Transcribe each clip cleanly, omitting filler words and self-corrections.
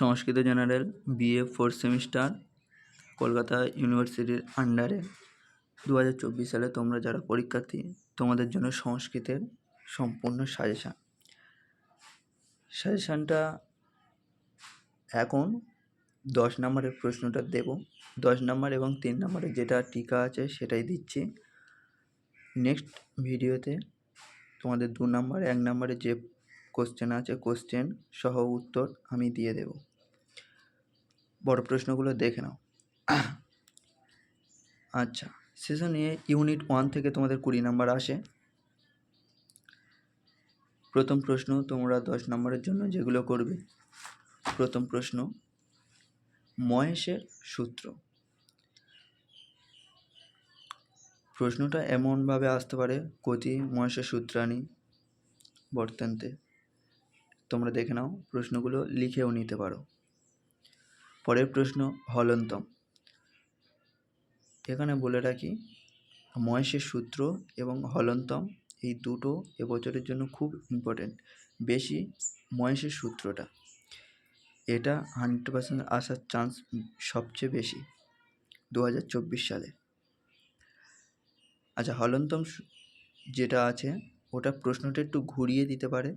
সংস্কৃত general BA 4th semester Kolkata ইউনিভার্সিটির আন্ডারে 2024 সালে তোমরা যারা পরীক্ষার্থী তোমাদের জন্য সংস্কৃতের সম্পূর্ণ সাজেশানটা এখন 10 নম্বরের প্রশ্নটা দেব। 10 নম্বর এবং 3 নম্বরের যেটা টিকা আছে সেটাই দিচ্ছি। নেক্সট ভিডিওতে তোমাদের 2 নম্বর 1 নম্বরে যে কোশ্চেন আছে কোশ্চেন সহ উত্তর আমি দিয়ে দেব। বড় প্রশ্নগুলো দেখে নাও। আচ্ছা, সেশনে ইউনিট 1 থেকে তোমাদের 20 নম্বর আসে। প্রথম প্রশ্ন তোমরা 10 নম্বরের জন্য যেগুলো করবে, প্রথম প্রশ্ন মহেশের সূত্র। প্রশ্নটা এমনভাবে আসতে পারে, কতি মহেশের সূত্রাণি বর্তন্তে। তোমরা দেখে নাও, প্রশ্নগুলো লিখেও নিতে পারো। পরের প্রশ্ন হলন্তম। এখানে বলে রাখি, মহেশের সূত্র এবং হলন্তম এই দুটো এবছরের জন্য খুব ইম্পর্টেন্ট। বেশি মহেশের সূত্রটা, এটা 100% আসার চান্স সবচেয়ে বেশি 2024 সালে। আচ্ছা, হলন্তম যেটা আছে ওটা প্রশ্নটা একটু ঘুরিয়ে দিতে পারে,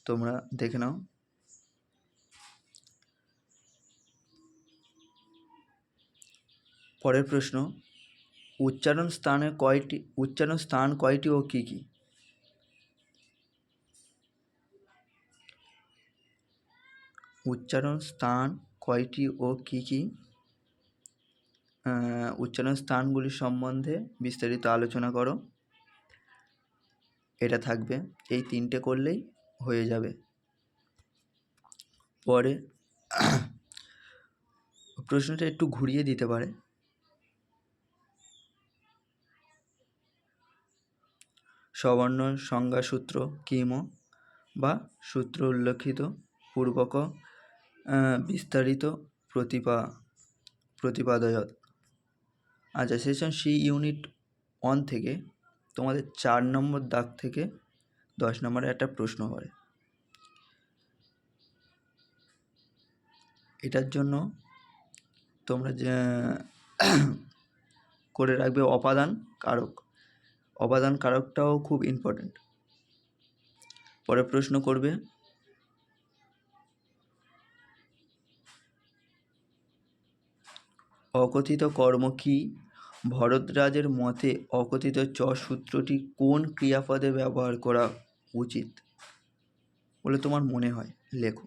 তোমরা দেখে নাও। পরের প্রশ্ন উচ্চারণ স্থান কয়টি ও কী কী? উচ্চারণ স্থান কয়টি ও কী কী? উচ্চারণ স্থানগুলি সম্বন্ধে বিস্তারিত আলোচনা করো। এটা থাকবে, এই 3টে করলেই হয়ে যাবে। পরে প্রশ্নটা একটু ঘুরিয়ে দিতে পারে। সবর্ণ সংজ্ঞা সূত্র কিম বা সূত্র উল্লেখিত পূর্বক বিস্তারিত প্রতিপাদয়ত। আচ্ছা, সেশন সি ইউনিট 1 থেকে তোমাদের 4 নম্বর দাগ থেকে 10 নম্বরে একটা প্রশ্ন হয়। এটার জন্য তোমরা যে করে রাখবে অপাদান কারক। অপাদান কারকটাও খুব ইম্পর্টেন্ট। পরে প্রশ্ন করবে অকথিত কর্ম কি? ভরদ্বাজের মতে অকথিত চ সূত্রটি কোন ক্রিয়াপদে ব্যবহার করা উচিত বলে তোমার মনে হয়? লেখো।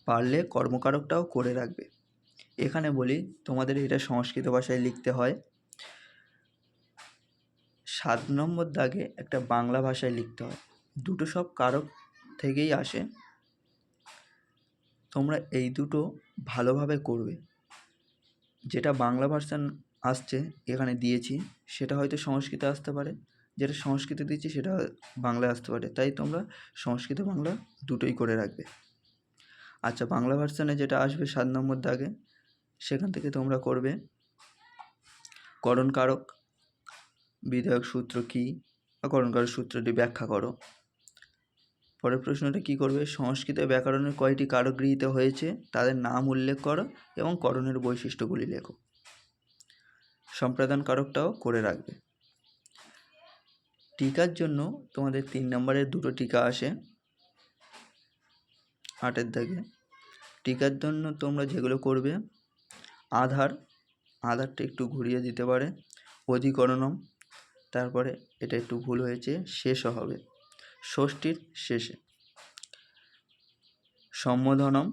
পারলে কর্মকারকটাও করে রাখবে। এখানে বলি তোমাদের এটা সংস্কৃত ভাষায় লিখতে হয়। 7 নম্বর দাগে একটা বাংলা ভাষায় লিখতে হয়। দুটো সব কারক থেকেই আসে। তোমরা এই দুটো ভালোভাবে করবে। যেটা বাংলা ভার্সান আসছে এখানে দিয়েছি সেটা হয়তো সংস্কৃতে আসতে পারে, যেটা সংস্কৃতে দিয়েছি সেটা বাংলায় আসতে পারে, তাই তোমরা সংস্কৃত বাংলা দুটোই করে রাখবে। আচ্ছা, বাংলা ভার্সানে যেটা আসবে 7 নম্বর দাগে, সেখান থেকে তোমরা করবে করণ কারক, বিধায়ক সূত্র কী বা করণ কারক সূত্রটি ব্যাখ্যা করো। পরের প্রশ্নটা কি করবে, সংস্কৃত ব্যাকরণের কয়টি কারক গৃহীত হয়েছে তাদের নাম উল্লেখ করো এবং করণের বৈশিষ্ট্যগুলি লেখো। সম্প্রদান কারকটাও করে রাখবে। টিকার জন্য তোমাদের 3 নম্বরের দুটো টিকা আসে 8 দাগে। টিকার জন্য তোমরা যেগুলো করবে, আধারটা একটু ঘুরিয়ে দিতে পারে, অধিকরণম, তারপরে এটা একটু ভুল হয়েছে, শেষও হবে ষষ্ঠীর শেষে, সম্বোধনম,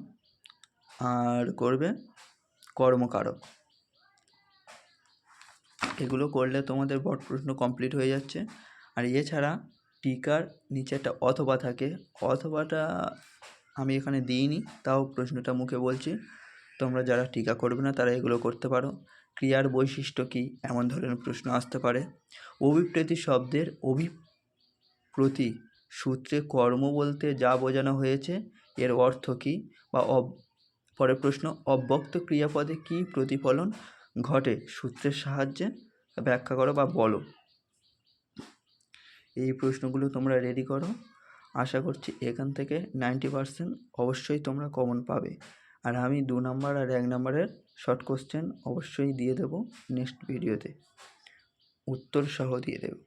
আর করবে কর্মকারক। এগুলো করলে তোমাদের বট প্রশ্ন কমপ্লিট হয়ে যাচ্ছে। আর এছাড়া টিকার নিচে একটা অথবা থাকে, অথবাটা আমি এখানে দিইনি, তাও প্রশ্নটা মুখে বলছি। তোমরা যারা টিকা করবে না তারা এগুলো করতে পারো। ক্রিয়ার বৈশিষ্ট্য কী, এমন ধরনের প্রশ্ন আসতে পারে। অভিপ্রেতি শব্দের অভিপ্রতি সূত্রে কর্ম বলতে যা বোঝানো হয়েছে এর অর্থ কী, বা পরের প্রশ্ন অব্যক্ত ক্রিয়াপদে কী প্রতিফলন ঘটে সূত্রের সাহায্যে ব্যাখ্যা করো বা বলো। এই প্রশ্নগুলো তোমরা রেডি করো। আশা করছি এখান থেকে 90% অবশ্যই তোমরা কমন পাবে। আর আমি 2 নাম্বার আর 1 নাম্বারের শর্ট কোশ্চেন অবশ্যই দিয়ে দেবো নেক্সট ভিডিওতে, উত্তর সহ দিয়ে দেবো।